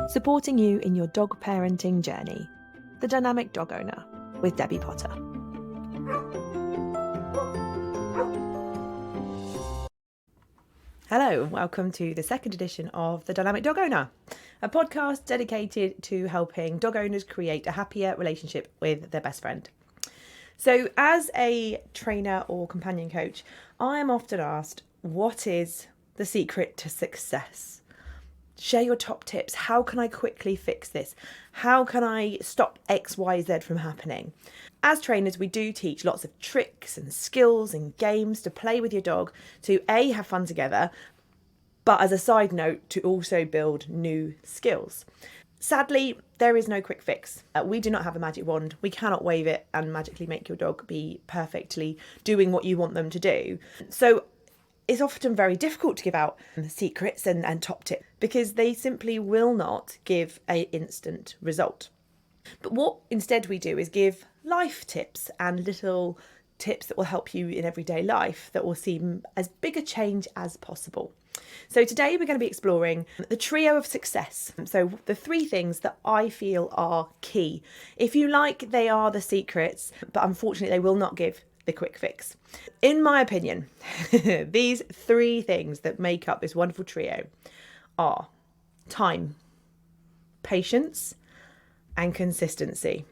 supporting you in your dog parenting journey. The Dynamic Dog Owner with Debbie Potter. Hello, and welcome to the second edition of The Dynamic Dog Owner, a podcast dedicated to helping dog owners create a happier relationship with their best friend. So as a trainer or companion coach, I am often asked, what is the secret to success? Share your top tips. How can I quickly fix this? How can I stop X, Y, Z from happening? As trainers, we do teach lots of tricks and skills and games to play with your dog to A, have fun together, but as a side note, to also build new skills. Sadly, there is no quick fix. We do not have a magic wand. We cannot wave it and magically make your dog be perfectly doing what you want them to do. So it's often very difficult to give out secrets and top tips because they simply will not give an instant result. But what instead we do is give life tips and little tips that will help you in everyday life that will seem as big a change as possible. So today we're going to be exploring the trio of success. So the three things that I feel are key. If you like, they are the secrets, but unfortunately they will not give the quick fix. In my opinion, these three things that make up this wonderful trio are time, patience, and consistency.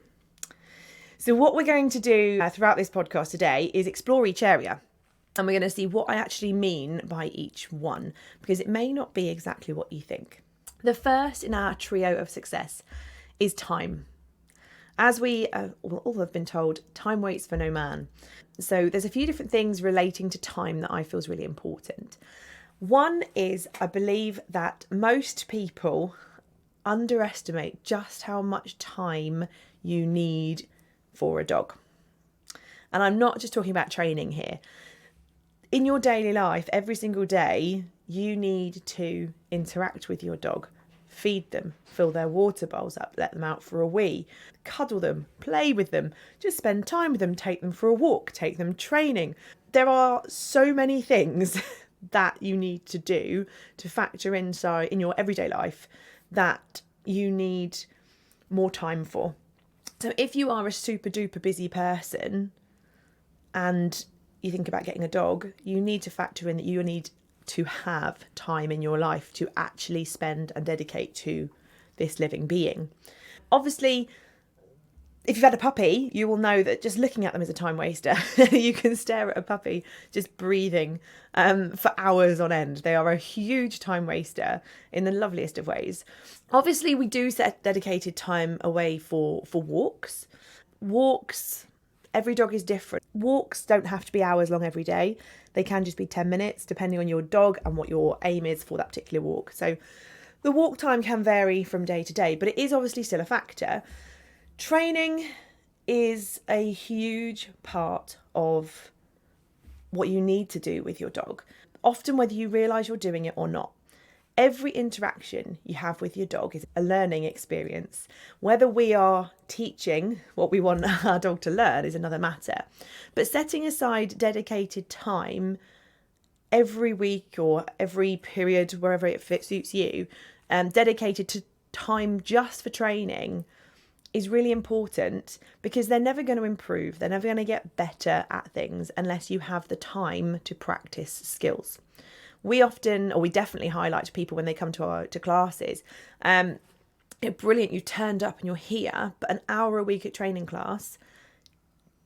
So what we're going to do throughout this podcast today is explore each area. And we're going to see what I actually mean by each one, because it may not be exactly what you think. The first in our trio of success is time. As we all have been told, time waits for no man. So there's a few different things relating to time that I feel is really important. One is, I believe that most people underestimate just how much time you need for a dog. And I'm not just talking about training here. In your daily life, every single day, you need to interact with your dog, feed them, fill their water bowls up, let them out for a wee, cuddle them, play with them, just spend time with them, take them for a walk, take them training. There are so many things that you need to do to factor inside in your everyday life that you need more time for. So if you are a super duper busy person and you think about getting a dog, you need to factor in that you need to have time in your life to actually spend and dedicate to this living being. Obviously, if you've had a puppy, you will know that just looking at them is a time waster. You can stare at a puppy just breathing for hours on end. They are a huge time waster in the loveliest of ways. Obviously, we do set dedicated time away for walks. Every dog is different. Walks don't have to be hours long every day. They can just be 10 minutes, depending on your dog and what your aim is for that particular walk. So the walk time can vary from day to day, but it is obviously still a factor. Training is a huge part of what you need to do with your dog, often whether you realise you're doing it or not. Every interaction you have with your dog is a learning experience. Whether we are teaching what we want our dog to learn is another matter. But setting aside dedicated time every week or every period, wherever it suits you, dedicated to time just for training is really important, because they're never going to improve. They're never going to get better at things unless you have the time to practice skills. We definitely highlight to people when they come to classes, brilliant, you turned up and you're here, but an hour a week at training class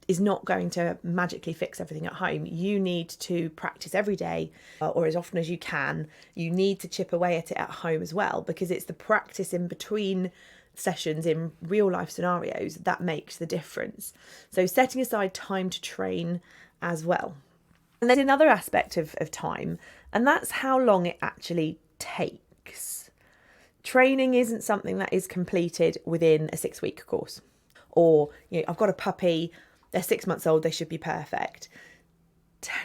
is not going to magically fix everything at home. You need to practice every day or as often as you can. You need to chip away at it at home as well, because it's the practice in between sessions in real life scenarios that makes the difference. So setting aside time to train as well. And then another aspect of time, and that's how long it actually takes. Training isn't something that is completed within a 6-week course. Or, I've got a puppy, they're 6 months old, they should be perfect.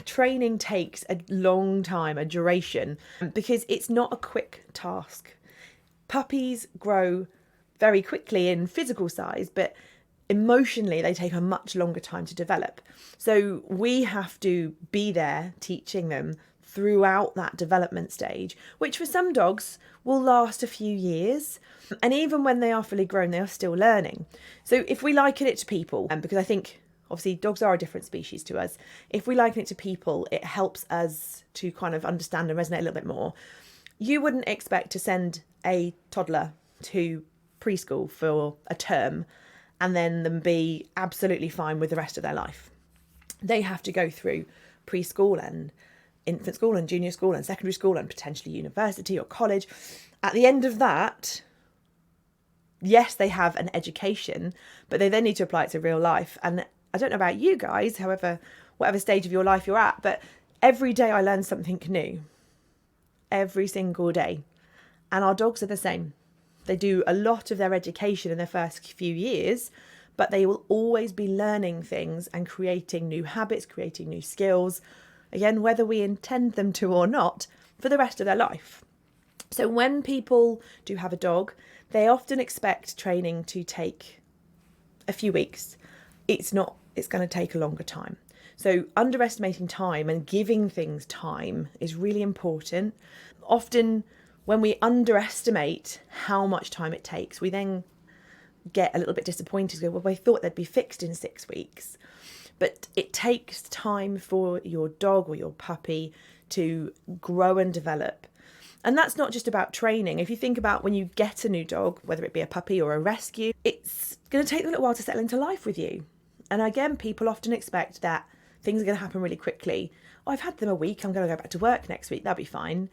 Training takes a long time, a duration, because it's not a quick task. Puppies grow very quickly in physical size, but emotionally they take a much longer time to develop. So we have to be there teaching them throughout that development stage, which for some dogs will last a few years. And even when they are fully grown, they are still learning. So if we liken it to people, and because I think obviously dogs are a different species to us, if we liken it to people, it helps us to kind of understand and resonate a little bit more. You wouldn't expect to send a toddler to preschool for a term and then them be absolutely fine with the rest of their life. They have to go through preschool and infant school and junior school and secondary school and potentially university or college. At the end of that, yes, they have an education, but they then need to apply it to real life. And I don't know about you guys, however, whatever stage of your life you're at, but every day I learn something new. Every single day. And our dogs are the same. They do a lot of their education in their first few years, but they will always be learning things and creating new habits, creating new skills, again, whether we intend them to or not, for the rest of their life. So when people do have a dog, they often expect training to take a few weeks. It's not, it's going to take a longer time. So underestimating time and giving things time is really important. Often when we underestimate how much time it takes, we then get a little bit disappointed. Well, I thought they'd be fixed in 6 weeks. But it takes time for your dog or your puppy to grow and develop. And that's not just about training. If you think about when you get a new dog, whether it be a puppy or a rescue, it's going to take them a little while to settle into life with you. And again, people often expect that things are going to happen really quickly. Oh, I've had them a week, I'm going to go back to work next week, that'll be fine.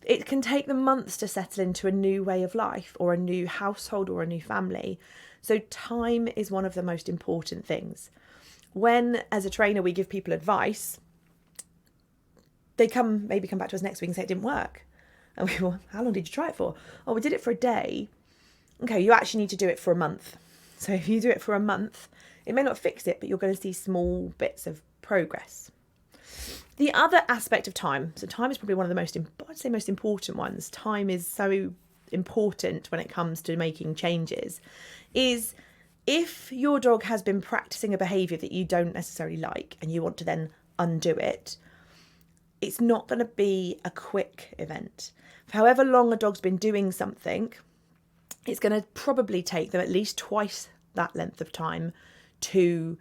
It can take them months to settle into a new way of life or a new household or a new family. So time is one of the most important things. When, as a trainer, we give people advice, they maybe come back to us next week and say it didn't work. And we go, well, how long did you try it for? Oh, we did it for a day. Okay, you actually need to do it for a month. So if you do it for a month, it may not fix it, but you're going to see small bits of progress. The other aspect of time, so time is probably one of the most important ones. Time is so important when it comes to making changes, is if your dog has been practicing a behaviour that you don't necessarily like and you want to then undo it, it's not going to be a quick event. For however long a dog's been doing something, it's going to probably take them at least twice that length of time to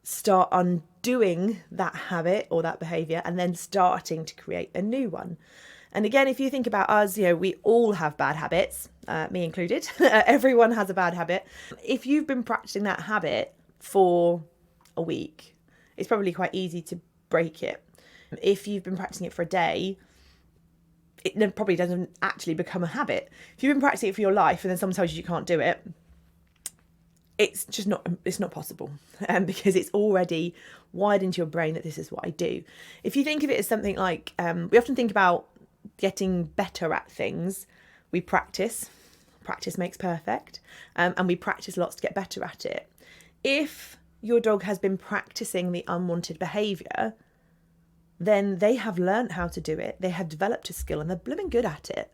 start undoing that habit or that behaviour and then starting to create a new one. And again, if you think about us, we all have bad habits, me included. Everyone has a bad habit. If you've been practicing that habit for a week, it's probably quite easy to break it. If you've been practicing it for a day, it probably doesn't actually become a habit. If you've been practicing it for your life and then someone tells you can't do it, it's not possible, because it's already wired into your brain that this is what I do. If you think of it as something like, we often think about getting better at things. We practice makes perfect, and we practice lots to get better at it. If your dog has been practicing the unwanted behaviour, then they have learned how to do it. They have developed a skill and they're blooming good at it.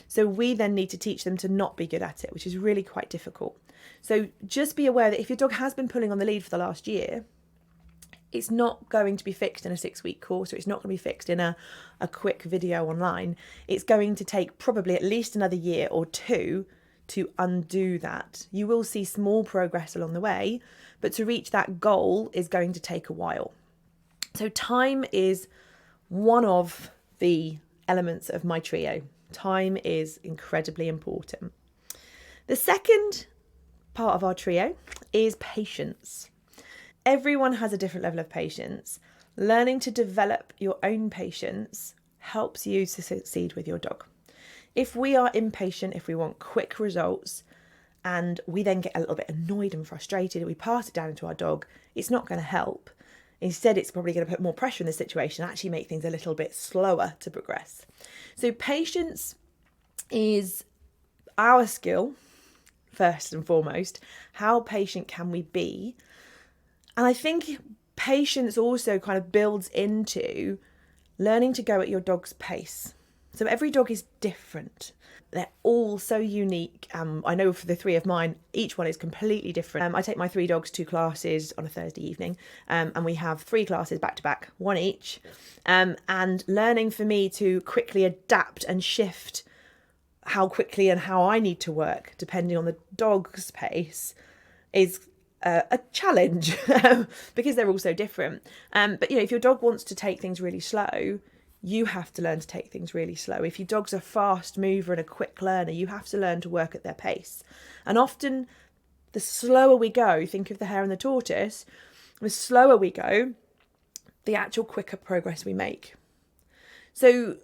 So we then need to teach them to not be good at it, which is really quite difficult. So just be aware that if your dog has been pulling on the lead for the last year, it's not going to be fixed in a 6-week course, or it's not going to be fixed in a quick video online. It's going to take probably at least another year or two to undo that. You will see small progress along the way, but to reach that goal is going to take a while. So time is one of the elements of my trio. Time is incredibly important. The second part of our trio is patience. Everyone has a different level of patience. Learning to develop your own patience helps you to succeed with your dog. If we are impatient, if we want quick results, and we then get a little bit annoyed and frustrated, and we pass it down into our dog, it's not going to help. Instead, it's probably going to put more pressure in the situation and actually make things a little bit slower to progress. So patience is our skill, first and foremost. How patient can we be? And I think patience also kind of builds into learning to go at your dog's pace. So every dog is different. They're all so unique. I know for the 3 of mine, each one is completely different. I take my 3 dogs to classes on a Thursday evening, and we have 3 classes back to back, one each. And learning for me to quickly adapt and shift how quickly and how I need to work, depending on the dog's pace, is a challenge because they're all so different. But if your dog wants to take things really slow, you have to learn to take things really slow. If your dog's a fast mover and a quick learner, you have to learn to work at their pace. And often the slower we go, think of the hare and the tortoise, the slower we go, the actual quicker progress we make. So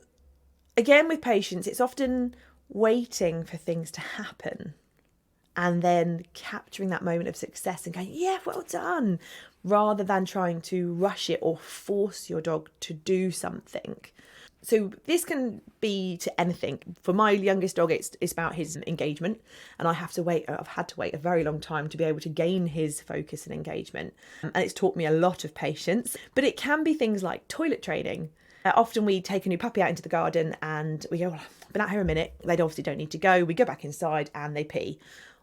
again, with patience, it's often waiting for things to happen and then capturing that moment of success and going, yeah, well done, rather than trying to rush it or force your dog to do something. So this can be to anything. For my youngest dog, it's about his engagement, and I've had to wait a very long time to be able to gain his focus and engagement. And it's taught me a lot of patience, but it can be things like toilet training. Often we take a new puppy out into the garden and we go, well, I've been out here a minute. They obviously don't need to go. We go back inside and they pee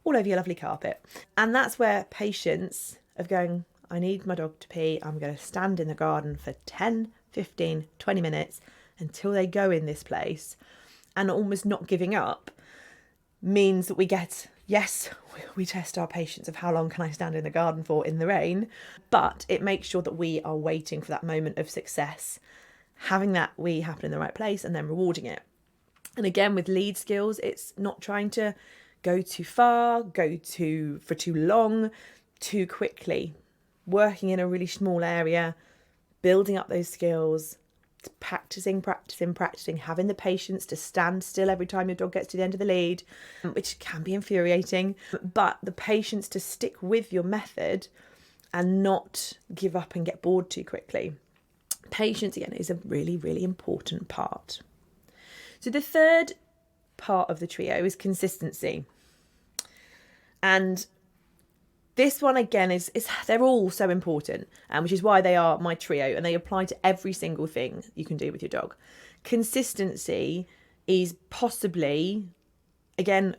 all over your lovely carpet. And that's where patience of going, I need my dog to pee. I'm going to stand in the garden for 10, 15, 20 minutes until they go in this place, and almost not giving up means that we test our patience of how long can I stand in the garden for in the rain, but it makes sure that we are waiting for that moment of success, having that we happen in the right place and then rewarding it. And again, with lead skills, it's not trying to go too far, for too long, too quickly, working in a really small area, building up those skills, practicing, having the patience to stand still every time your dog gets to the end of the lead, which can be infuriating, but the patience to stick with your method and not give up and get bored too quickly. Patience, again, is a really, really important part. So the third part of the trio is consistency. And this one, again, is they're all so important, which is why they are my trio, and they apply to every single thing you can do with your dog. Consistency is possibly, again,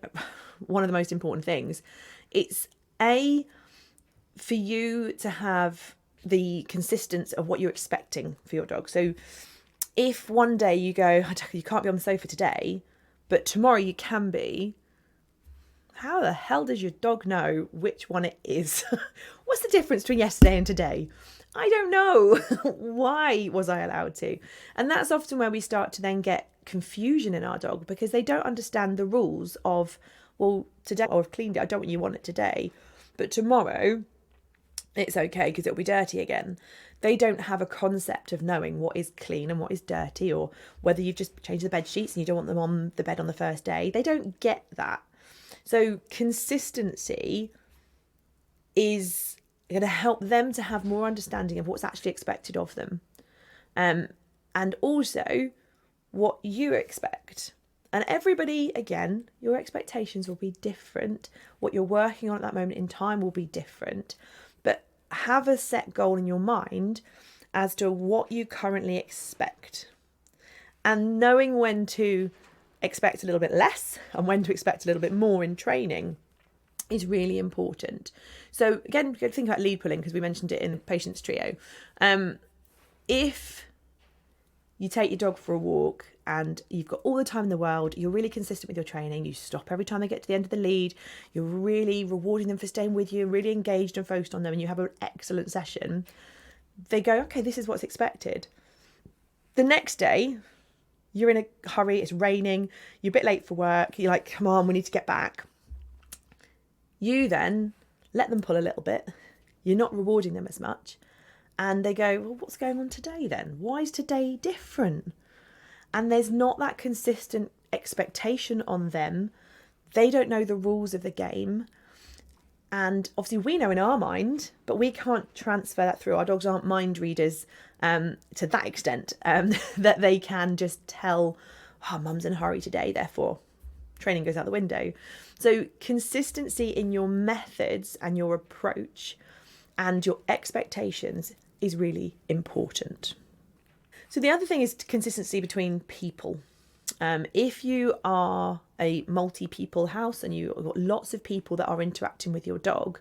one of the most important things. It's for you to have the consistency of what you're expecting for your dog. So if one day you go, you can't be on the sofa today, but tomorrow you can be, how the hell does your dog know which one it is? What's the difference between yesterday and today? I don't know. Why was I allowed to? And that's often where we start to then get confusion in our dog, because they don't understand the rules of, well, today I've cleaned it, I don't want you on it today, but tomorrow it's okay because it'll be dirty again. They don't have a concept of knowing what is clean and what is dirty, or whether you've just changed the bed sheets and you don't want them on the bed on the first day. They don't get that. So consistency is going to help them to have more understanding of what's actually expected of them. And also what you expect. And everybody, again, your expectations will be different. What you're working on at that moment in time will be different. But have a set goal in your mind as to what you currently expect. And knowing when to expect a little bit less and when to expect a little bit more in training is really important. So again, think about lead pulling, because we mentioned it in Patience Trio. If you take your dog for a walk and you've got all the time in the world, you're really consistent with your training, you stop every time they get to the end of the lead, you're really rewarding them for staying with you, really engaged and focused on them, and you have an excellent session, they go, okay, this is what's expected. The next day, you're in a hurry, it's raining, you're a bit late for work, you're like, come on, we need to get back. You then let them pull a little bit, you're not rewarding them as much, and they go, well, what's going on today then? Why is today different? And there's not that consistent expectation on them. They don't know the rules of the game. And obviously we know in our mind, but we can't transfer that through. Our dogs aren't mind readers to that extent, that they can just tell, oh, mum's in a hurry today, therefore training goes out the window. So consistency in your methods and your approach and your expectations is really important. So the other thing is consistency between people. If you are a multi-people house and you've got lots of people that are interacting with your dog,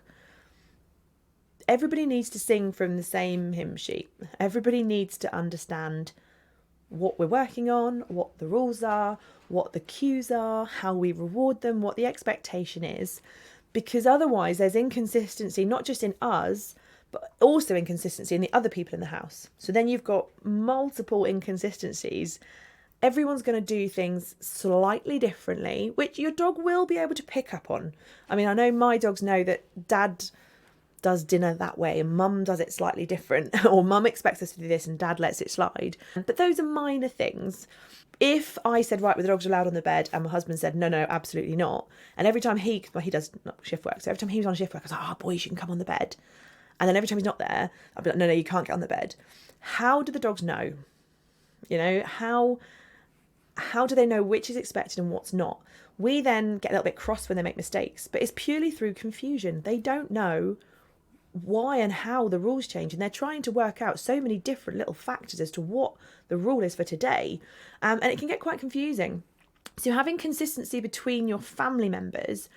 everybody needs to sing from the same hymn sheet. Everybody needs to understand what we're working on, what the rules are, what the cues are, how we reward them, what the expectation is, because otherwise there's inconsistency, not just in us, but also inconsistency in the other people in the house. So then you've got multiple inconsistencies. Everyone's going to do things slightly differently, which your dog will be able to pick up on. I mean, I know my dogs know that dad does dinner that way and mum does it slightly different, or mum expects us to do this and dad lets it slide. But those are minor things. If I said, right, well, the dogs are allowed on the bed, and my husband said, no, absolutely not. And every time he does shift work, so every time he was on shift work, I was like, oh, boys, you can come on the bed. And then every time he's not there, I'd be like, no, you can't get on the bed. How do the dogs know? You know, how do they know which is expected and what's not? We then get a little bit cross when they make mistakes, but it's purely through confusion. They don't know why and how the rules change, and they're trying to work out so many different little factors as to what the rule is for today, and it can get quite confusing. So having consistency between your family members,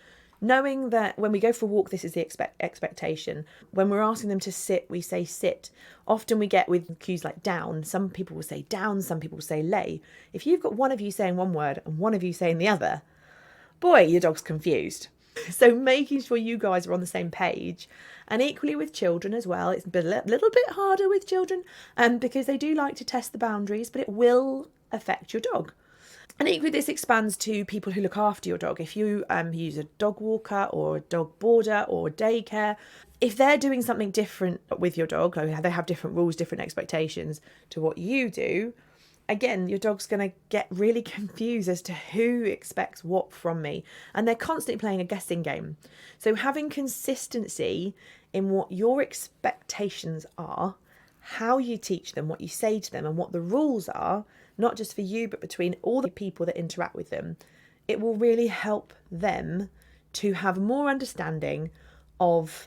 knowing that when we go for a walk, this is the expectation. When we're asking them to sit, we say sit. Often we get with cues like down. Some people will say down, some people will say lay. If you've got one of you saying one word and one of you saying the other, boy, your dog's confused. So making sure you guys are on the same page, and equally with children as well. It's a little bit harder with children because they do like to test the boundaries, but it will affect your dog. And equally, this expands to people who look after your dog. If you use a dog walker or a dog boarder or daycare, if they're doing something different with your dog, like they have different rules, different expectations to what you do, again, your dog's going to get really confused as to who expects what from me. And they're constantly playing a guessing game. So having consistency in what your expectations are, how you teach them, what you say to them, and what the rules are, not just for you, but between all the people that interact with them, it will really help them to have more understanding of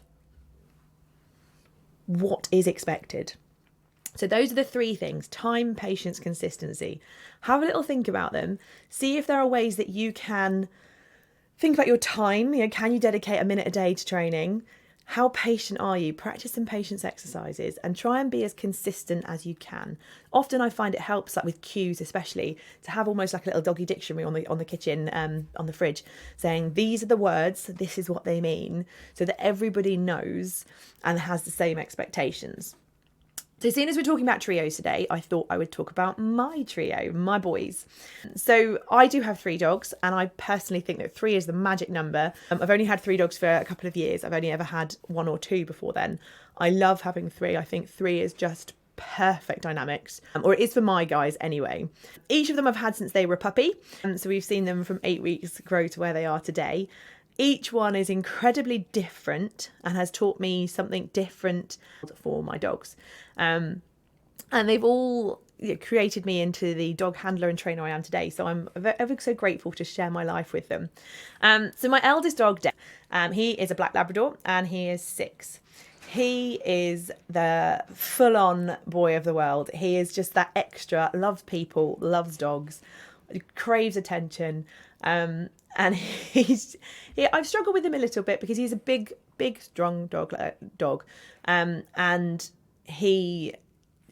what is expected. So those are the three things: time, patience, consistency. Have a little think about them. See if there are ways that you can think about your time. You know, can you dedicate a minute a day to training? How patient are you? Practice some patience exercises and try and be as consistent as you can. Often I find it helps, like with cues especially, to have almost like a little doggy dictionary on the kitchen, on the fridge, saying these are the words, this is what they mean, so that everybody knows and has the same expectations. So seeing as we're talking about trios today, I thought I would talk about my trio, my boys. So I do have 3 dogs, and I personally think that 3 is the magic number. I've only had 3 dogs for a couple of years. I've only ever had 1 or 2 before then. I love having 3. I think 3 is just perfect dynamics, or it is for my guys anyway. Each of them I've had since they were a puppy. So we've seen them from 8 weeks grow to where they are today. Each one is incredibly different and has taught me something different for my dogs. And they've all created me into the dog handler and trainer I am today. So I'm ever so grateful to share my life with them. So my eldest dog, he is a black Labrador and he is 6. He is the full-on boy of the world. He is just that extra, loves people, loves dogs, craves attention. And I've struggled with him a little bit because he's a big, strong dog. And he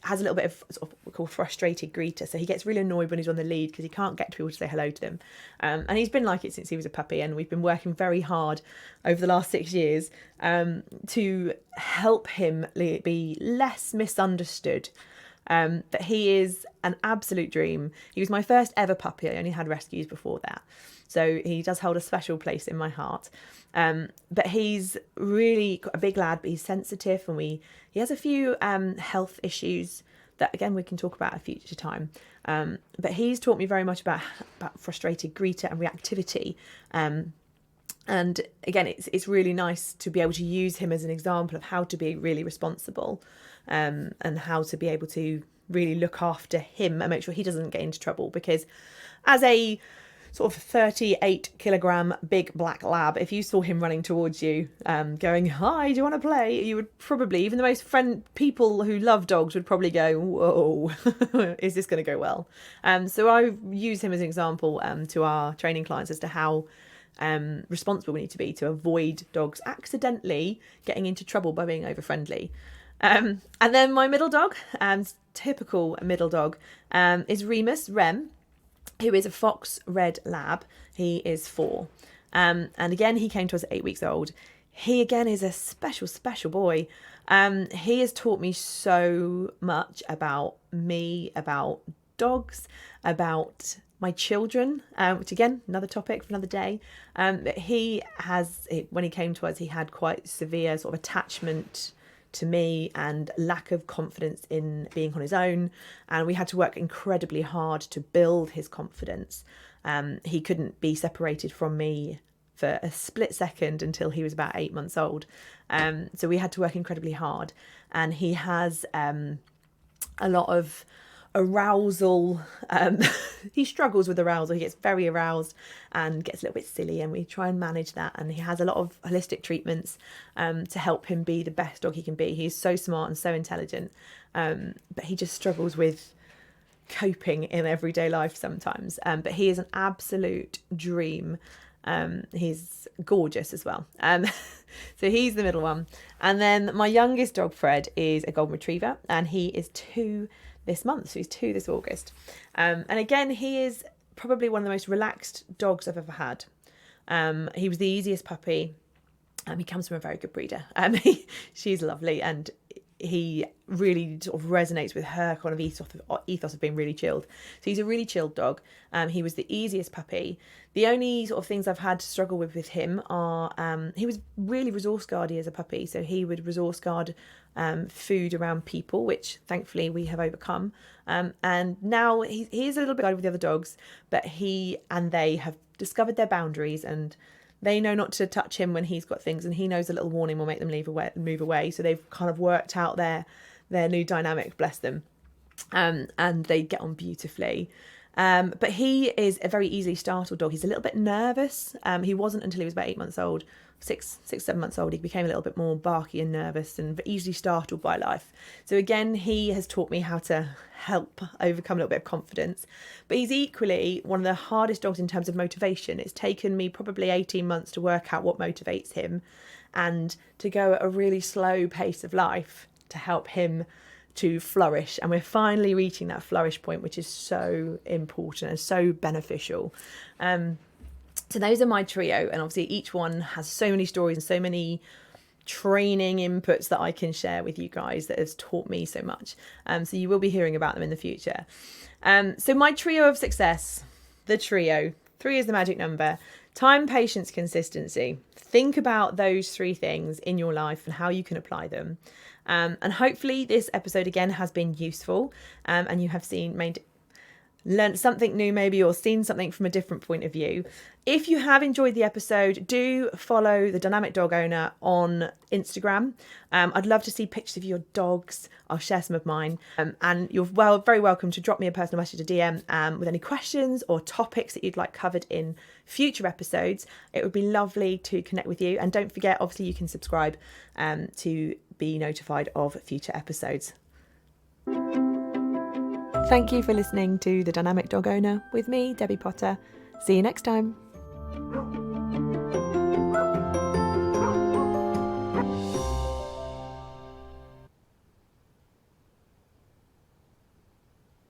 has a little bit of sort of what we call frustrated greeter. So he gets really annoyed when he's on the lead because he can't get to people to say hello to them. And he's been like it since he was a puppy. And we've been working very hard over the last 6 years to help him be less misunderstood. But he is an absolute dream. He was my first ever puppy. I only had rescues before that. So he does hold a special place in my heart. But he's really got a big lad, but he's sensitive, and he has a few health issues that, again, we can talk about at a future time. But he's taught me very much about frustrated greeter and reactivity. And again, it's really nice to be able to use him as an example of how to be really responsible, and how to be able to really look after him and make sure he doesn't get into trouble. Because as a sort of 38 kilogram big black lab, if you saw him running towards you, going, "Hi, do you want to play?" You would probably, even the most people who love dogs would probably go, "Whoa, is this going to go well?" So I use him as an example to our training clients as to how responsible we need to be to avoid dogs accidentally getting into trouble by being over friendly. And then my middle dog, typical middle dog, is Rem, who is a fox red lab. He is 4. And again, he came to us at 8 weeks old. He again is a special boy. He has taught me so much about me, about dogs, about my children, which again, another topic for another day. But when he came to us, he had quite severe sort of attachment to me and lack of confidence in being on his own, and we had to work incredibly hard to build his confidence. He couldn't be separated from me for a split second until he was about 8 months old, so we had to work incredibly hard, and he has a lot of arousal. He struggles with arousal. He gets very aroused and gets a little bit silly, and we try and manage that, and he has a lot of holistic treatments to help him be the best dog he can be. He's so smart and so intelligent, but he just struggles with coping in everyday life sometimes, but he is an absolute dream. He's gorgeous as well. So he's the middle one, and then my youngest dog, Fred, is a golden retriever, and he is 2 this month, so he's 2 this August, and again, he is probably one of the most relaxed dogs I've ever had. He was the easiest puppy. He comes from a very good breeder. She's lovely, and he really sort of resonates with her kind of ethos of being really chilled. So he's a really chilled dog. He was the easiest puppy. The only sort of things I've had to struggle with him are he was really resource guardy as a puppy. So he would resource guard food around people, which thankfully we have overcome. And now he is a little bit guarded with the other dogs, but he and they have discovered their boundaries, and they know not to touch him when he's got things, and he knows a little warning will make them move away. So they've kind of worked out their new dynamic, bless them, and they get on beautifully. But he is a very easily startled dog. He's a little bit nervous. He wasn't until he was about 8 months old, 7 months old. He became a little bit more barky and nervous and easily startled by life. So again, he has taught me how to help overcome a little bit of confidence. But he's equally one of the hardest dogs in terms of motivation. It's taken me probably 18 months to work out what motivates him, and to go at a really slow pace of life to help him to flourish. And we're finally reaching that flourish point, which is so important and so beneficial. So those are my trio, and obviously each one has so many stories and so many training inputs that I can share with you guys that has taught me so much. So you will be hearing about them in the future. So my trio of success, the trio, 3 is the magic number: time, patience, consistency. Think about those 3 things in your life and how you can apply them. And hopefully this episode again has been useful, and you have learned something new maybe, or seen something from a different point of view. If you have enjoyed the episode, do follow the Dynamic Dog Owner on Instagram. I'd love to see pictures of your dogs. I'll share some of mine, and you're very welcome to drop me a personal message, a DM, with any questions or topics that you'd like covered in future episodes. It would be lovely to connect with you, and don't forget, obviously you can subscribe to be notified of future episodes. Thank you for listening to The Dynamic Dog Owner with me, Debbie Potter. See you next time.